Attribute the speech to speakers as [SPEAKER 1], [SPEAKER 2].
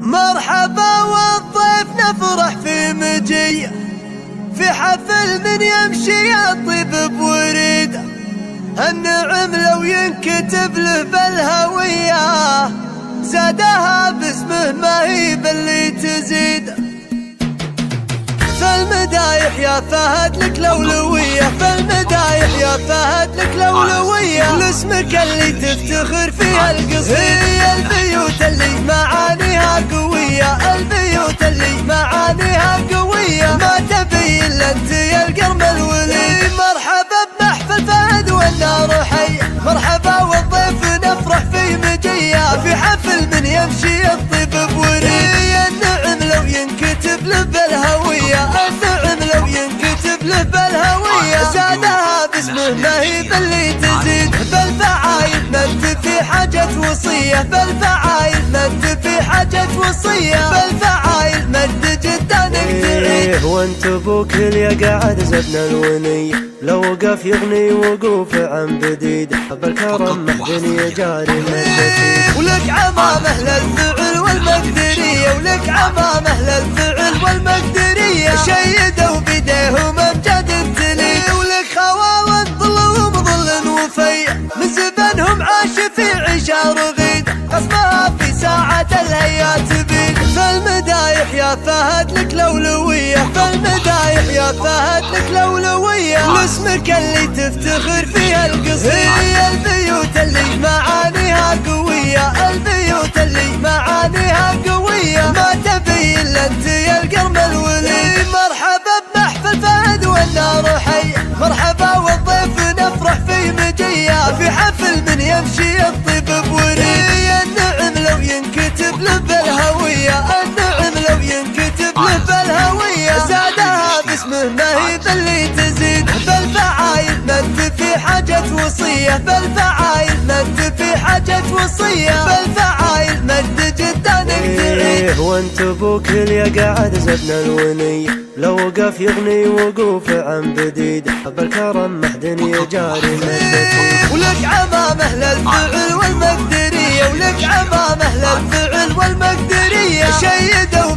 [SPEAKER 1] مرحبا والضيف نفرح في مجيه، في حفل من يمشي يطيب بوريده. النعم لو ينكتب له بالهوية، زادها باسمه ما هي باللي تزيد. فالمدايح يا فهد لك لولوية، فالمدايح يا فهد لك لولوية، لاسمك اللي تفتخر فيها القصيدة. هي البيوت اللي معانيها قوية، البيوت اللي معانيها قوية، ما تبي الا انت يا القرم الولي. مرحبا بمحفل فهد والنار حية، مرحبا والضيف نفرح في مجيه، في حفل من يمشي يطيب بوريده. النعم لو ينكتب له بالهوية، النعم لو ينكتب له بالهوية، زادها باسمه ما هي باللي تزيد. بالفعايل ما انت في حاجة وصية، بالفعايل ما انت في حاجة وصية، بالفعايل مد جدانك تعيد.
[SPEAKER 2] وانت ابوك اللي قاعد زبنا الوني، لو وقف يغني وقوف عن بديد، بالكرم محزن جاري مدتي.
[SPEAKER 1] ولك عمامه للفعل والمقدرية، ولك عمامه للفعل والمقدرية، شيدوا بيديهم امجاد التلي. ولك خوال ظلهم ظل وفي، من زبنهم عاش في عشا رغيد، قسمها في ساعة الهيات بيد. فالمدايح يا فهد لك لولوية، فالمدايح يا فهد لك لولوية، لاسمك اللي تفتخر فيها القصيدة. هي البيوت اللي معانيها قوية، البيوت اللي معانيها قوية، ما تبي الا انت يا القرم الولي. مرحبا بمحفل فهد والنار حية، مرحبا والضيف نفرح في مجيه، في حفل من يمشي يطيب بوريده. النعم لو ينكتب له بالهوية، النعم لو ينكتب له بالهوية، زادها باسمه ما هي باللي تزيد. بالفعايل ما انت في حاجة وصية، بالفعايل ما انت في حاجة وصية، بالفعايل مد جدانك تعيد.
[SPEAKER 2] وانت ابوك اللي قاعد زبنا الوني، لو وقف يغني وقوف عن بديد، بالكرم محزن جاري مدتي.
[SPEAKER 1] ولك عمامه للفعل والمقدرية، ولك عمامه للفعل والمقدرية، شيدوا